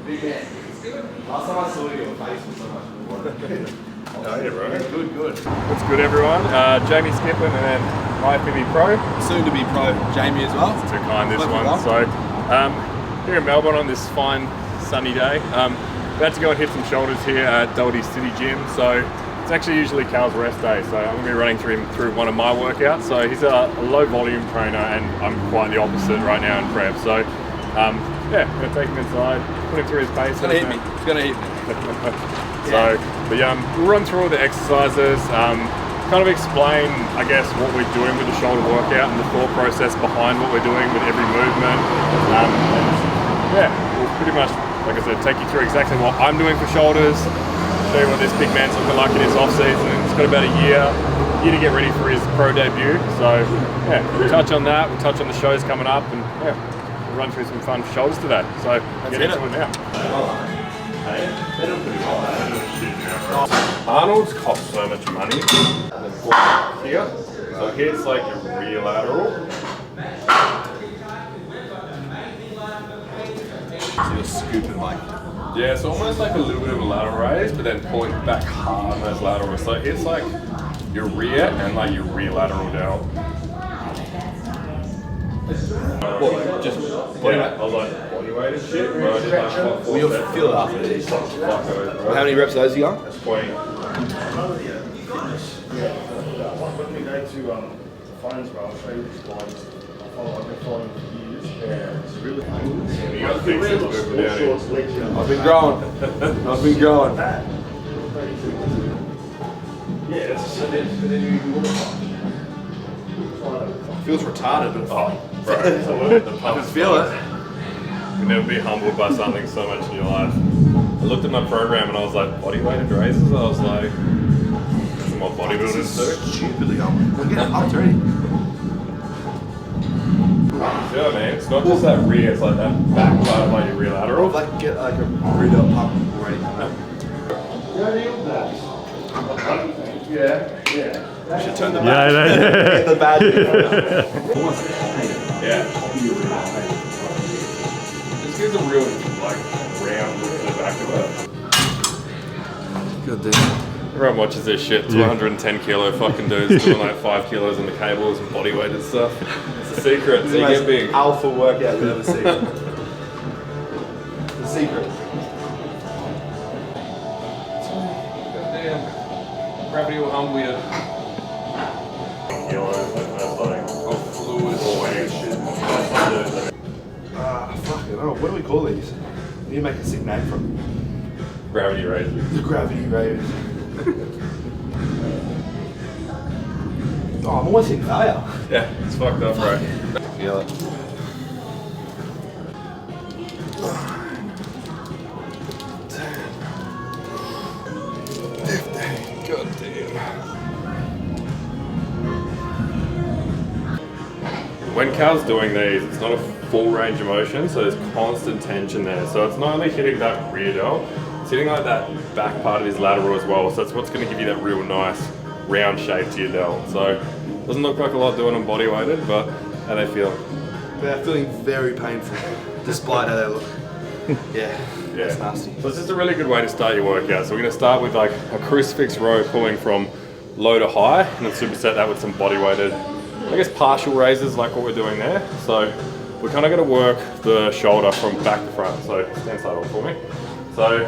Big man. Last time I saw you, your face was so much more. Oh yeah, bro. Good. What's good, everyone? Jamie Skippen and then IFBB Pro. Soon to be pro, Jamie as well. It's too kind, this one. So, here in Melbourne on this fine sunny day. About to go and hit some shoulders here at Delts City Gym. So it's actually usually Cal's rest day. So I'm going to be running through him through one of my workouts. So he's a low volume trainer and I'm quite the opposite right now in prep. So yeah, I'm going to take him inside, put him through his pace. It's going to hit me. It's going to hit me. So, but we'll run through all the exercises, kind of explain, I guess, what we're doing with the shoulder workout and the thought process behind what we're doing with every movement. And yeah, we'll pretty much, like I said, take you through exactly what I'm doing for shoulders, show you what this big man's looking like in his off season. He's got about a year to get ready for his pro debut. So yeah, we'll touch on that, we'll touch on the shows coming up, and yeah, we'll run through some fun shoulders today. So let's get into it now. Arnold's cost so much money. Here, so here's like your rear lateral. So you're scooping like. Yeah, it's almost like a little bit of a lateral raise, but then pulling back hard on those laterals. So it's like your rear and like your rear lateral delt. What? Just body weight? I was like body weight and shit. Bro, I did like well, you'll feel it after these. How many reps of those you got? That's 20. When we go to phones, bro, I'll show you this guy. I've been following him for years. Yeah, it's really cool. You got fixes moving down here. I've been growing. I've been growing. Yeah, it's but then you walk. Feels retarded, but Oh, bro, the I pump can feel it. You'll never be humbled by something so much in your life. I looked at my program and I was like, body weighted raises? I was like, some more bodybuilders do. Stupidly humble. We're getting pumped already. Yeah, man, it's not just that rear, it's like that back part of like your rear lateral. I'd like to get like a read up pump already. Yeah. Should turn the back. Get the bad. Yeah. This gives a real like round look to the back of it. Good damn. Everyone watches this shit, 210 kilo fucking dudes doing like 5 kilos on the cables and body weight and stuff. It's a secret, so you get big. Alpha workout you've ever seen. The secret. Goddamn. Gravity will humble you. Kilos, that's like fluid weight shit. Fuck it. Oh, what do we call these? We need to make a sick name for them. Gravity raises. The gravity raise. Oh, I'm almost in failure. Yeah, it's fucked up, bro. Feel it. God damn. When Cal's doing these, it's not a full range of motion, so there's constant tension there. So it's not only hitting that rear delt, it's hitting like that back part of his lateral as well. So that's what's going to give you that real nice round shape to your delt. So it doesn't look like a lot doing them body weighted, but how they feel. They're feeling very painful, despite how they look. Yeah, that's nasty. So it's just a really good way to start your workout. So we're going to start with like a crucifix row pulling from low to high, and then superset that with some body weighted, I guess partial raises like what we're doing there. So we're kind of going to work the shoulder from back to front. So stand side on for me. So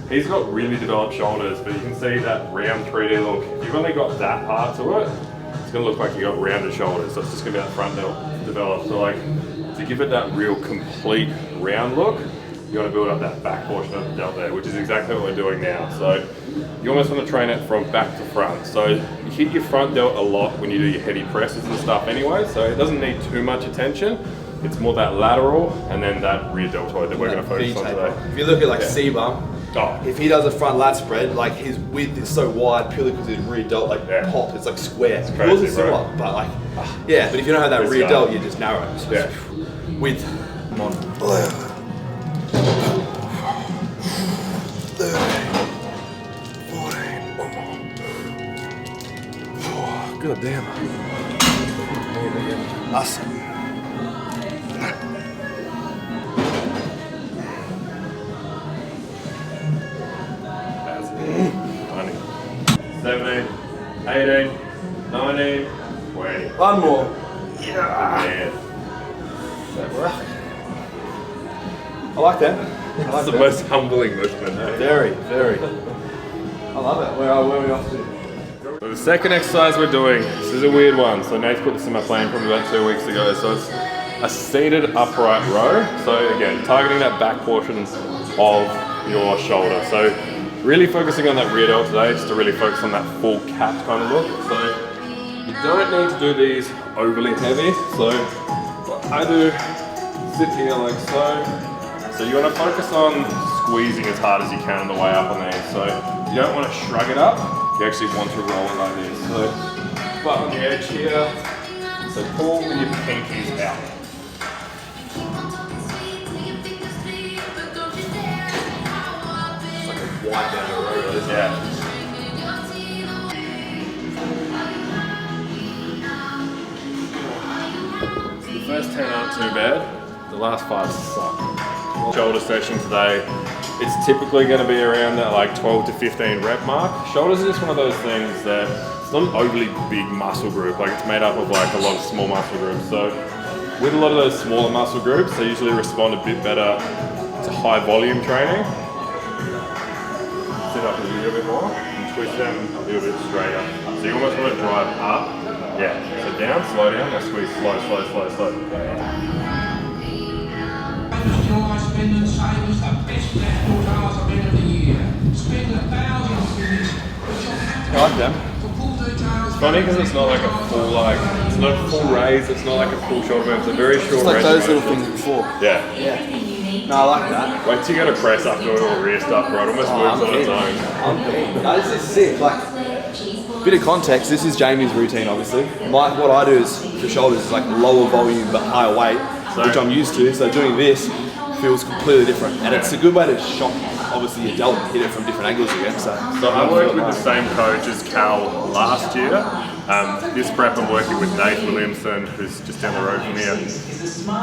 he's got really developed shoulders, but you can see that round 3D look. If you've only got that part to it, it's going to look like you got rounded shoulders. So it's just going to be that front delt developed. So like to give it that real complete round look, you want to build up that back portion of the delt there, which is exactly what we're doing now. So you almost want to train it from back to front. So you hit your front delt a lot when you do your heavy presses and stuff anyway, so it doesn't need too much attention. It's more that lateral and then that rear deltoid that we're going to focus on today. If you look at like C-Bum, Oh, if he does a front lat spread, like his width is so wide purely because his rear delt like pop, it's like square. It's crazy, yours is similar, but like, yeah, but if you don't have that rear delt, you're just narrow. So Yeah. Width. Come on. 11, 13, 14, one more. God damn. Awesome. 18, 19, 20. One more. Yeah. That work? I like that. That's the most humbling movement. Very, very. I love it. Where are we off to? So the second exercise we're doing, this is a weird one. So Nate's put this in my plan from about 2 weeks ago. So it's a seated upright row. So again, targeting that back portion of your shoulder. So really focusing on that rear delt today, just to really focus on that full cat kind of look. So you don't need to do these overly heavy. So what I do, sit here like so. So you want to focus on squeezing as hard as you can on the way up on these. So you don't want to shrug it up, you actually want to roll it like this. So butt on the edge here. So pull with your pinkies out. It's like a wide down the road, isn't it? Yeah. The first 10 aren't too bad, the last 5 suck. Shoulder session today, it's typically going to be around that like 12 to 15 rep mark. Shoulders are just one of those things that it's not an overly big muscle group, like it's made up of like a lot of small muscle groups. So with a lot of those smaller muscle groups, they usually respond a bit better to high volume training. Sit up a little bit more and twist them a little bit straighter. So you almost want to drive up, yeah, so down, slow down, now squeeze slow, slow, slow, slow. Spenden cijfers dat best recht totaal zou binnen de year. Spenden thousands in this. I like them. It's funny because it's not like a full it's not a full raise, it's not like a full shoulder move, it's a very short It's like range those of little motion. things before. Yeah. Yeah. No, I like that. Wait till you go to press after all rear stuff, bro. It almost moves on its own. No, this is sick. Like, bit of context, this is Jamie's routine, obviously. What I do is, for shoulders, is like lower volume but higher weight, which I'm used to. So doing this feels completely different. And it's a good way to shock, obviously, your delt and hit it from different angles again. So I worked with the same coach as Cal last year. This prep I'm working with Nate Williamson, who's just down the road from here.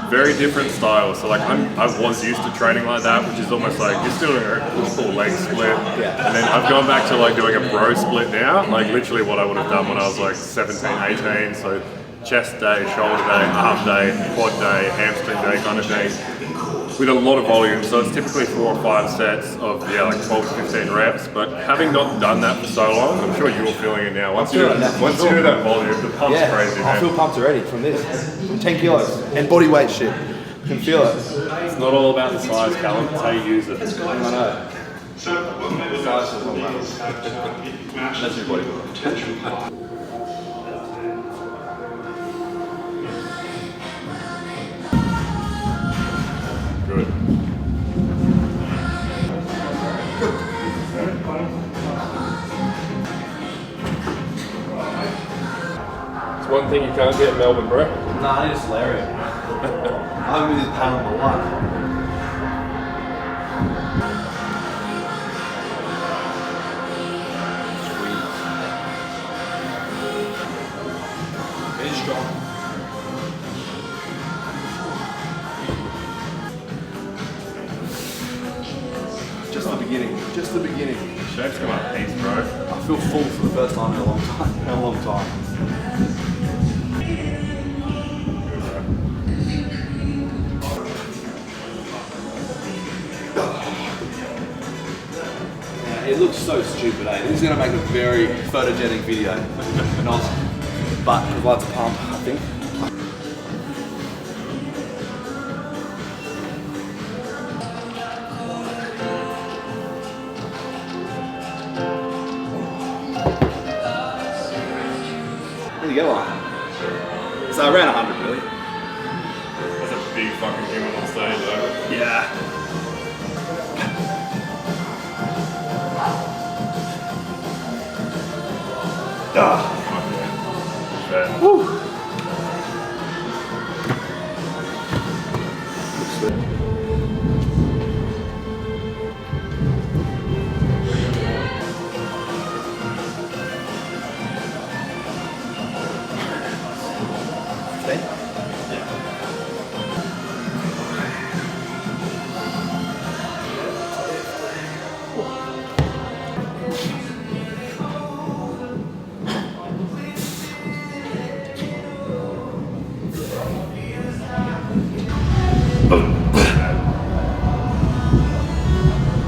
Very different style. So like I was used to training like that, which is almost like you're still doing a full leg split. And then I've gone back to like doing a bro split now, like literally what I would have done when I was like 17, 18. So chest day, shoulder day, arm day, quad day, hamstring day kind of thing. With a lot of volume, so it's typically 4 or 5 sets of like 12 to 15 reps. But having not done that for so long, I'm sure you're feeling it now. Once you do that volume, the pump's crazy, man. I feel pumped already from this. From 10 kilos and body weight shit. You can feel it. It's not all about the size, Callum. It's how you use it. I know. Size is all that. That's your body. Good. It's one thing you can't get in Melbourne, bro. Nah, I need a solarium. I haven't been this panel in my life. Sweet. It's strong. Just the beginning. Just the beginning. Shape's come up heaps, bro. I feel full for the first time in a long time. In a long time. Yeah, it looks so stupid, eh? This is going to make a very photogenic video. Not, but provides a pump, I think. There you go on. So around 100 really. That's a big fucking human on stage, though. Yeah. Yeah. Woo.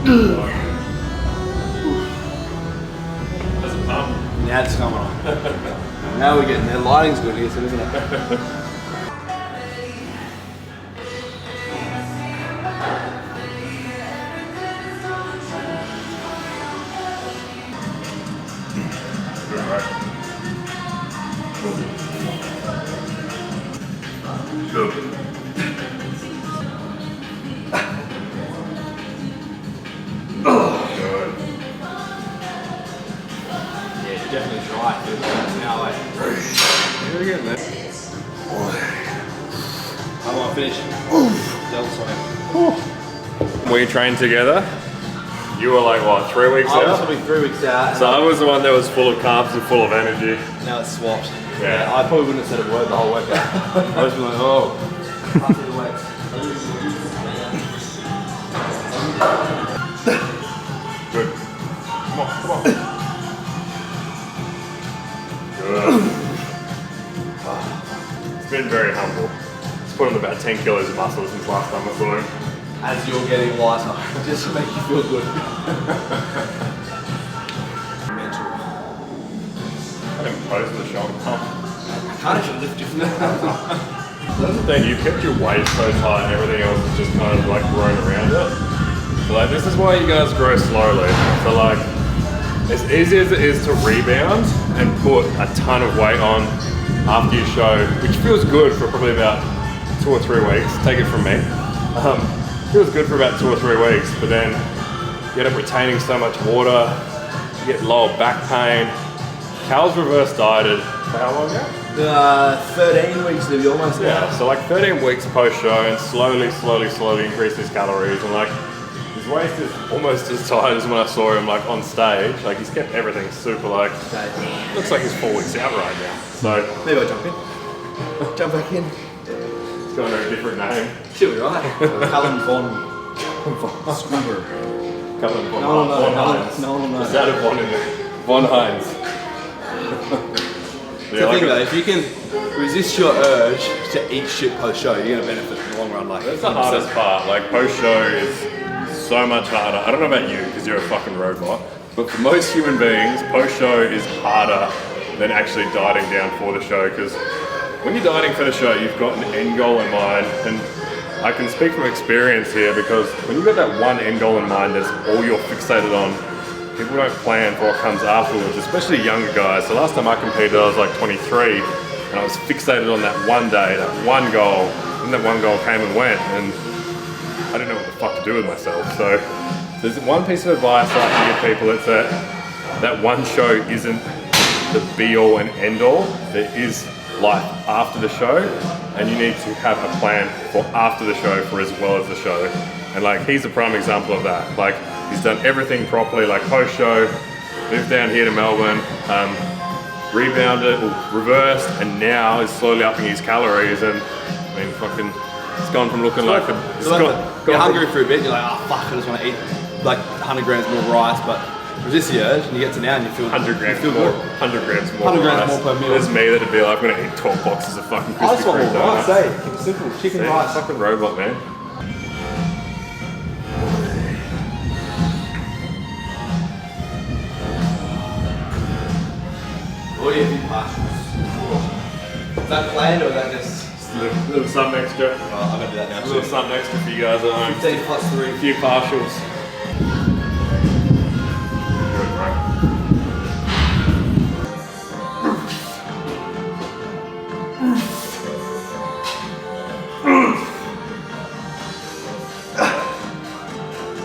That's a pump. Now it's coming on. Now we're getting there. Lighting's good here, isn't it? Definitely dry. Now, like, Here we go, man. I want to finish. Delts on it. We trained together. You were like, what, 3 weeks I was out? probably 3 weeks out. So I was the one that was full of carbs and full of energy. Now it's swapped. Yeah. I probably wouldn't have said a word the whole workout. I was like, oh. After the weights. Good. Come on, come on. Good. It's been very humble. It's put on about 10 kilos of muscle since last time I saw him. As you're getting lighter, just to make you feel good. Mental. I didn't post the shoulder pump. Can't even lift your foot. That's the thing, you've kept your weight so tight and everything else is just kind of like grown around it. So like, this is why you guys grow slowly. So like, as easy as it is to rebound and put a ton of weight on after your show, which feels good for probably about 2 or 3 weeks, take it from me. Feels good for about 2 or 3 weeks, but then you end up retaining so much water, you get lower back pain. Cal's reverse dieted for how long ago? 13 weeks to be almost Yeah, so like 13 weeks post show and slowly increase his calories, and like his waist is almost as tight as when I saw him like on stage. Like he's kept everything super like, looks like he's 4 weeks out right now. So maybe I'll jump in. Jump back in. it's got a different name. Should be right. Callum Von Scrubber. Couple of Von Hines. No. Just added Von in there. Von Hines. The thing though, if you can resist your urge to eat shit post show, you're gonna benefit in the long run. Like That's the hardest part. Like post show is so much harder. I don't know about you because you're a fucking robot, but for most human beings, post show is harder than actually dieting down for the show, because when you're dieting for the show, you've got an end goal in mind, and I can speak from experience here because when you've got that one end goal in mind, that's all you're fixated on. People don't plan for what comes afterwards, especially younger guys. So last time I competed, I was like 23, and I was fixated on that one day, that one goal, and that one goal came and went, and I didn't know what the fuck to do with myself. So there's one piece of advice I can give people, it's that one show isn't the be all and end all. There is life after the show, and you need to have a plan for after the show for as well as the show. And like, he's a prime example of that. Like, he's done everything properly, like post show, moved down here to Melbourne, rebounded, reversed, and now is slowly upping his calories. And I mean, fucking, it's gone from looking like you're hungry for a bit, and you're like, oh fuck, I just want to eat like 100 grams more rice, but resist the urge, and you get to now and you feel 100 grams you feel more, good. 100 grams more. 100 grams more per meal. There's me that'd be like, I'm gonna eat 12 boxes of fucking I Krispy just want Kreme more rice, donuts. eh? Keep it simple, chicken Yeah, rice. fucking robot, man. What do you think, partials? Is that planned or is that just... Little something extra. I'm gonna do that now. A little something extra for you guys at home. 15 plus 3. A few partials. Good, right?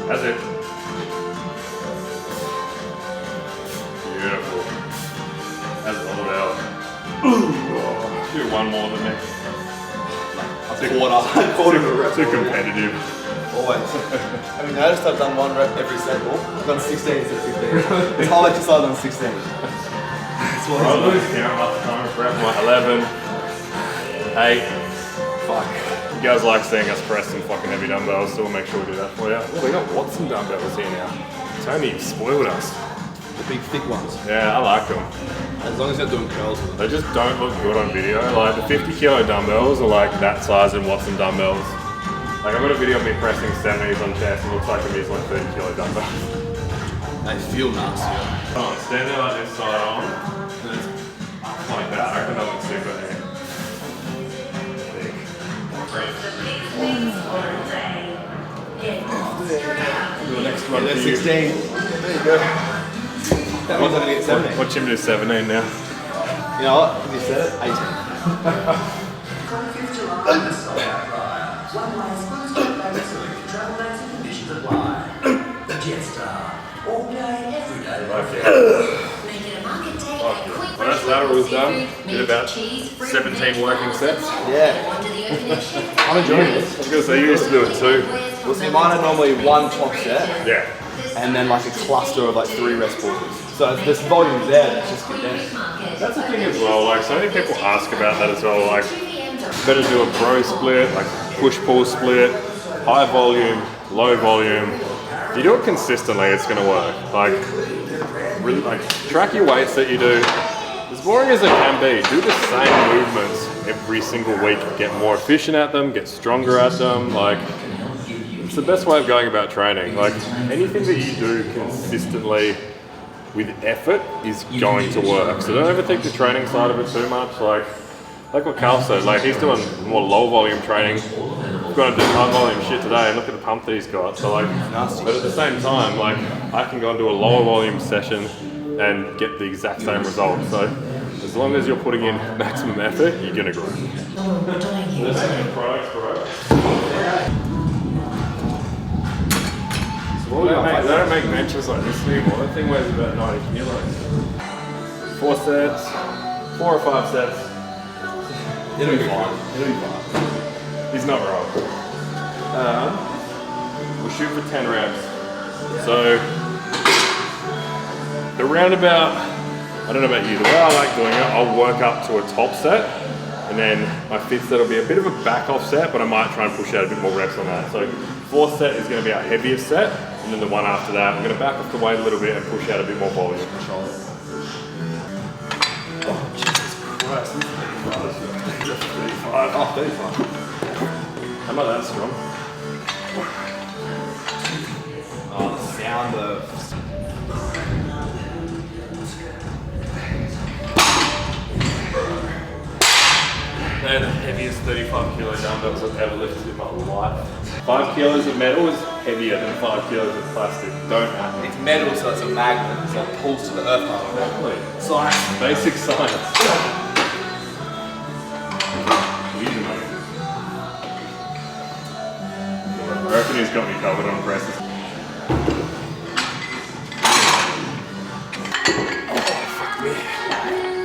That's it. Beautiful. That's all out. Do one more than me. Quarter of a rep. Too competitive. Always. Have you noticed I've done 1 rep every set more? I've done 16 instead of 15. This whole exercise on 16. That's what I I'm lose count last time. Rep 11, 8. Fuck. You guys like seeing us press some fucking heavy dumbbells, so we'll make sure we do that for you. Oh, we got Watson dumbbells here now. Tony spoiled us. the big thick ones. Yeah, I like them. As long as they're doing curls with them. They just don't look good on video. Like the 50 kilo dumbbells are like that size in Watson dumbbells. Like I've got a video of me pressing 70s on chest and it looks like I'm using like 30 kilo dumbbell. They feel nastier. Come on, stand there like this side on. Like that, I reckon that looks super there. The next one. Yeah, 16. There you go. That means I'm gonna get 17. Watch him do 17 now. You know what? You said it. 18. When that lateral was done, did about 17 working sets. Yeah. I'm enjoying this. I was gonna say, you used to do it too. Well, see, mine are normally one top set Yeah. and then like a cluster of like 3 rest pauses. So this volume there, that's just condensed. That's the thing as well, like so many people ask about that as well, like better do a bro split, like push-pull split, high volume, low volume. If you do it consistently, it's gonna work. Like, really, like track your weights that you do. As boring as it can be, do the same movements every single week. Get more efficient at them, get stronger at them. Like, it's the best way of going about training. Like, anything that you do consistently with effort is going to work. So don't overthink the training side of it too much. Like what Carl said, like he's doing more low volume training. He's going to do high volume shit today and look at the pump that he's got. So like, but at the same time, like I can go and do a lower volume session and get the exact same result. So as long as you're putting in maximum effort, you're gonna grow. There's some products, bro. They don't make benches like this anymore. That thing weighs about 90 kilos. 4 sets, 4 or 5 sets. It'll be fine. It'll be fine. He's not wrong. We'll shoot for 10 reps. So, the roundabout, I don't know about you, the way I like doing it, I'll work up to a top set, and then my 5th set will be a bit of a back off set, but I might try and push out a bit more reps on that. So, 4th set is going to be our heaviest set, and then the one after that, I'm going to back off the weight a little bit and push out a bit more volume. Oh, Jesus Christ. This is 35. Oh, 35. How about that strong? Oh, the sound of... They're the heaviest 35 kilo dumbbells I've ever lifted in my life. 5 kilos of metal is heavier than 5 kilos of plastic. Don't happen. It's metal, so it's a magnet, so it pulls to the earth. Exactly. Science. Basic science. Easy, mate. I reckon he's got me covered on presses.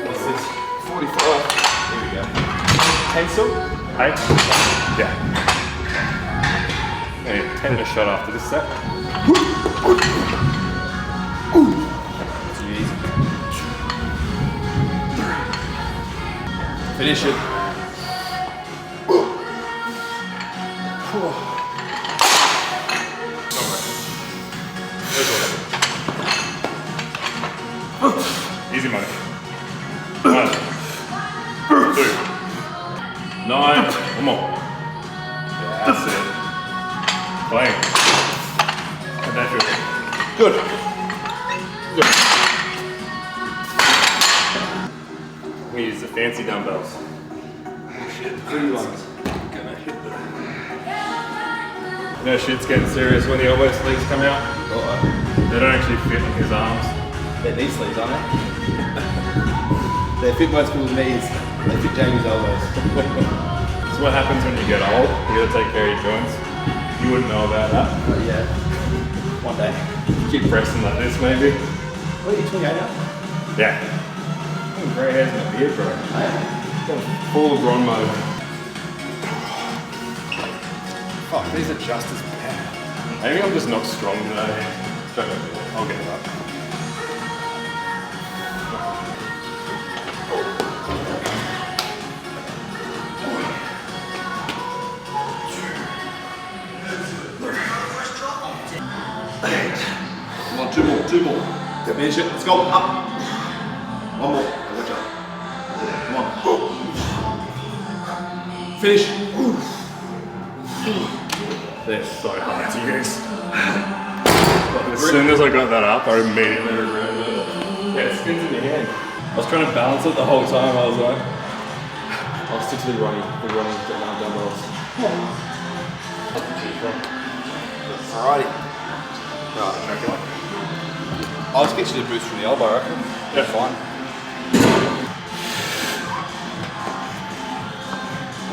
What's this? 45. Here we go. Pencil? 8? Yeah. Hey, 10 a shot after this set. Too easy. Finish it. Easy money. 1, 2, 9. One more. Yeah, that's it. Clean. How'd that feel? Good. Good. We use the fancy dumbbells. Pretty ones. You know shit's getting serious when the elbow sleeves come out. They don't actually fit in his arms. They're knee sleeves, aren't they? They fit most people's knees. They fit Jamie's elbows. That's what happens when you get old. You gotta take care of your joints. You wouldn't know about that. Yeah. One day. Keep pressing like this maybe. What are you, 28 now? Yeah. Grey hairs in the beard, bro. Full LeBron mode. Fuck, these are just as bad. Maybe I'm just not strong today. Don't know. I'll get it up. Come on, two more. Finish it, let's go, up. One more, watch out. Come on. Finish. They're so hard to use. As soon as I got that up, I immediately regretted it. Yeah, it spins in your hand. I was trying to balance it the whole time. I was like, I'll stick to the running dumbbells. Alrighty. Right. I'll just get you the boost from the elbow, I reckon. yeah, Fine.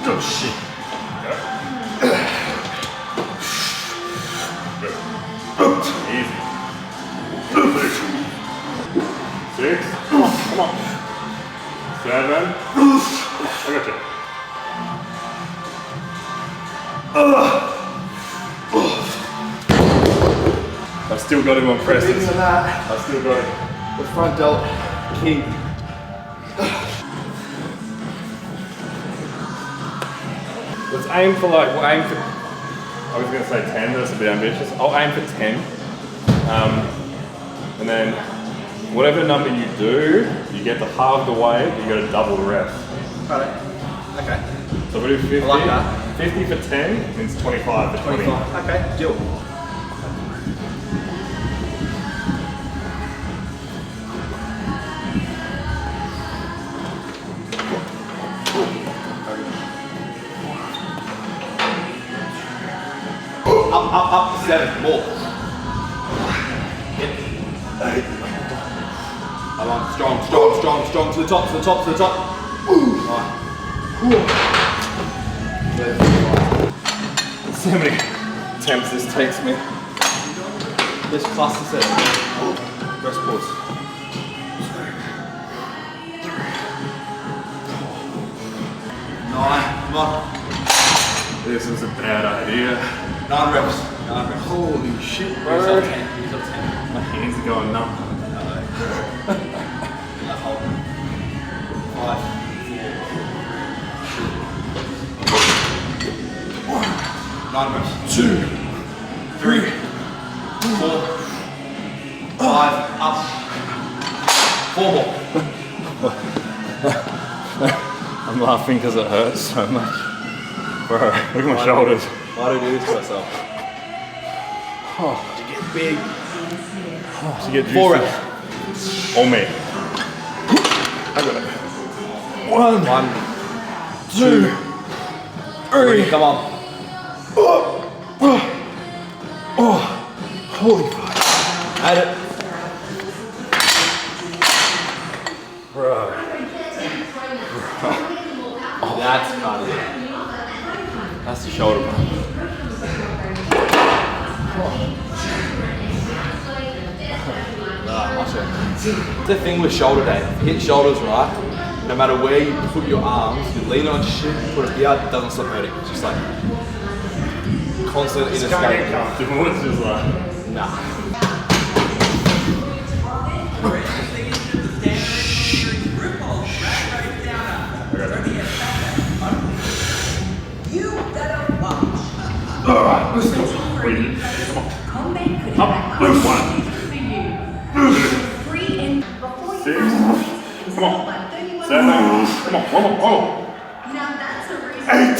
Oh shit. Easy. 6. Come on. 7. I got you. I've still got him on presses. I've still got him. The front delt king. Let's aim for like, we'll aim for, I was going to say 10, that's a bit ambitious. I'll aim for 10. And then whatever number you do, you get to halve the weight, you got to double the rest. Right. Okay. So we'll do 50. I like that. 50 for 10 means 25 for 20. 25. Okay, deal. Up, 7, more. 8. Come on, strong, to the top. Right. See how many attempts this takes me. Let's cluster set. Rest pause. 9, come on. This is a bad idea. 9 reps. Holy shit, bro. Use up 10. My hands are going numb. 5, 4, 9 reps. 2, 3, 4, 5, up. 4 more. I'm laughing because it hurts so much. Bro, look at my shoulders. Why do I do this to myself? To get big. To get 4 juicy. reps. On me. I got it. 1, 2, 3. Come on. Holy fuck. Add it. Bro. That's cardio. That's the shoulder bro. It's the thing with shoulder day. If you hit shoulders right, no matter where you put your arms, you lean on shit, put it out, it doesn't stop hurting. It's just like constant It's inescapable. comfortable. It's just like, Nah. alright, let's go. Wait. Up, 1, 2, 6, come on, 7, come on, 1 more, 8.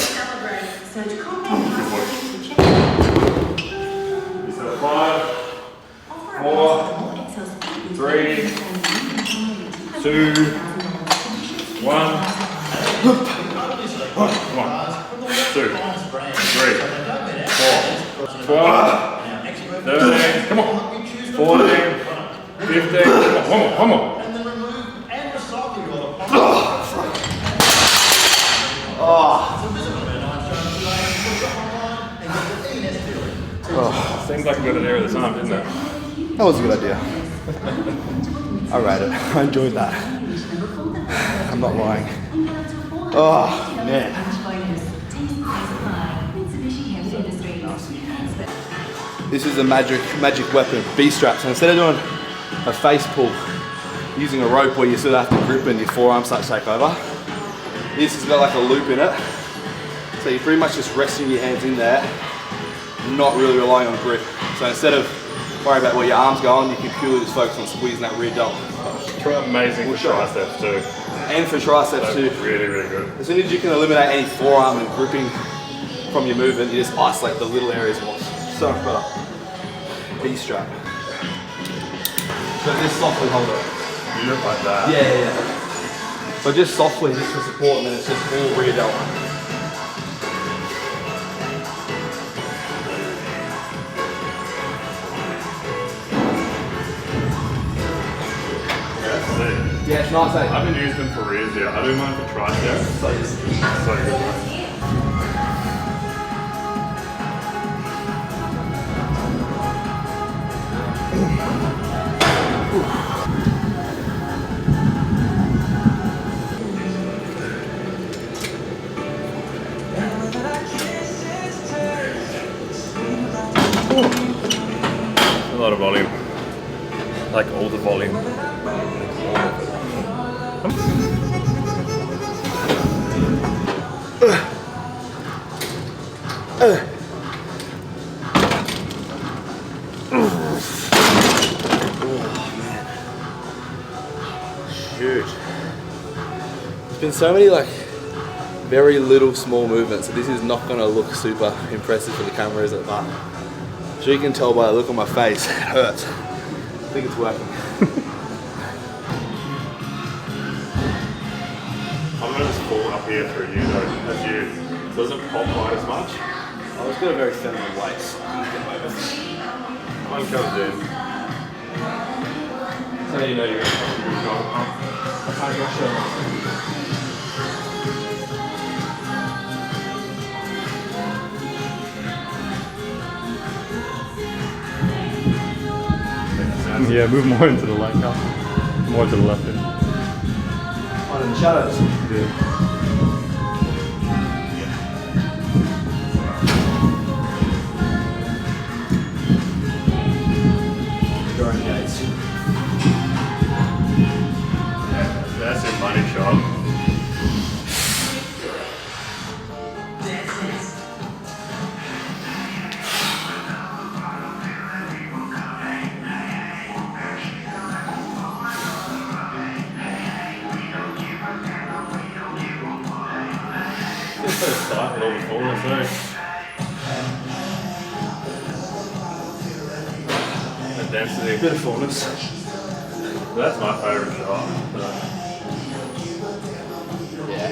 You said 5, 4, 3, 2, 1. Come on, 2, 3, 4, 12, 13, come on, 14, 15, come on, one more. Seems like a good idea at the time, didn't it? That was a good idea. I rate it. I enjoyed that. I'm not lying. Oh, man. This is a magic weapon, B-straps. And instead of doing a face pull using a rope where you sort of have to grip and your forearms start to take over, this has got like a loop in it. So you're pretty much just resting your hands in there, not really relying on grip. So instead of worrying about where your arms going, you can purely just focus on squeezing that rear delt. Amazing for triceps too. And for triceps too. Really, really good. As soon as you can eliminate any forearm and gripping from your movement, you just isolate the little areas more. So much better. B-strap. So just softly hold it. You look like that. Yeah. So just softly, just for support, and then it's just all rear delt. Yeah, it's nice, eh? I haven't used them for rears yet. I do mine for triceps. So good. A lot of volume. Like all the volume. Huge. There's been so many like very little small movements, so this is not going to look super impressive for the camera, is it? But as you can tell by the look on my face, it hurts. I think it's working. I'm gonna just fall up here through you though, as you. It doesn't pop quite as much. I was got a very feminine waist. One comes in. So you know you're gonna do a shoulder pump. I can't go shoulder. Yeah, move more into the light now. More to the left. Out in the shadows. Yeah. Growing gates. That's your money shot. Start with all the fullness there. The density. Bit of fullness. That's my favourite shot. Yeah.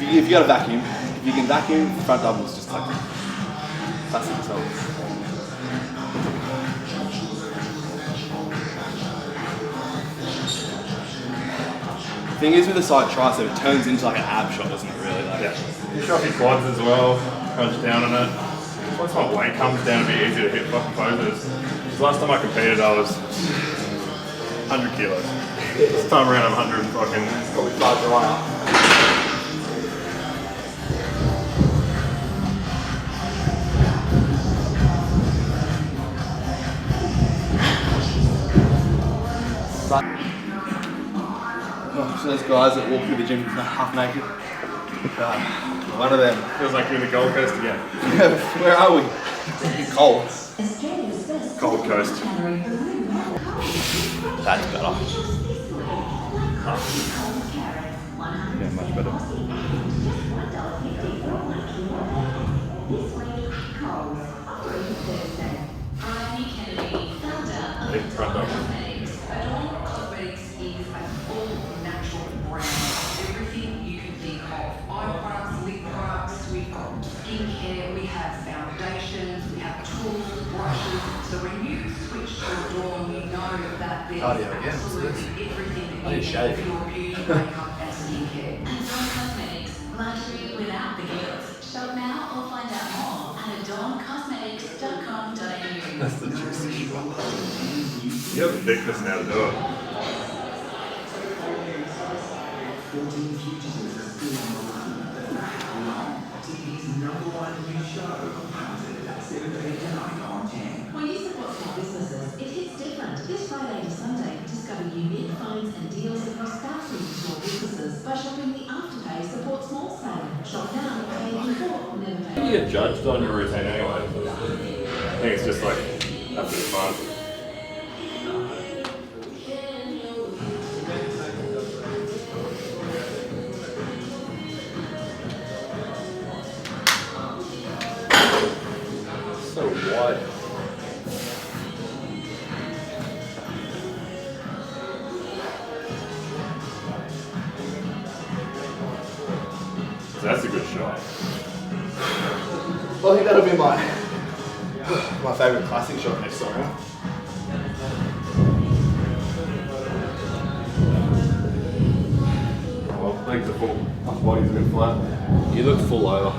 If you got a vacuum, if you can vacuum, front doubles just like classic as well. Thing is with the side tricep, it turns into like an ab shot, doesn't it? Really? Like, Yeah. You show off your quads as well. Crunch down on it. Once my weight comes down, it'll be easier to hit fucking poses. Because last time I competed, I was 100 kilos. This time around, I'm 100 and fucking. Probably far drier. So those guys that walk through the gym half naked, one of them. Feels like you're in the Gold Coast again. Where are we? Cold. Gold Coast. That's better. Yeah, much better. Big front up. Skincare, we have foundations, we have tools, brushes. So when you switch to Dawn, you know that there's Cardio again, absolutely everything I that need you shave. need for your beauty, makeup, and skincare. And Dawn Cosmetics, luxury without the guilt. Shop now or find out more at adorncosmetics.com.au. That's the juicy shit. You have the thickness now to do it. When you support small businesses, it hits different. This Friday to Sunday, discover unique finds and deals across thousands of small businesses by shopping the Afterpay Support Small sale. Shop now, pay before, never pay. You get judged on your routine anyway. I think it's just like, that's just fun. that'll be my favourite classic shot next time around. Well, legs are full. My body's a bit flat. You look full over.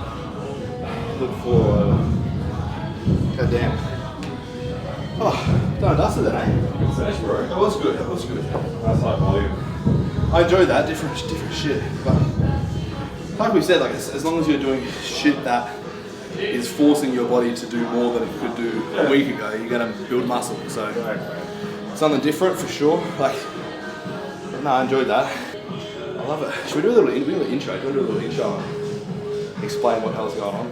You look full over. God damn. Oh, done and dusted then, eh? Good sesh, bro. That was good. That was good. That's high volume. I enjoyed that. Different shit. But like we said, like as long as you're doing shit that is forcing your body to do more than it could do a week ago, you're gonna build muscle. So something different for sure. Like, no, I enjoyed that. I love it. Should we do a little intro? Do you want to do a little intro and explain what the hell's going on?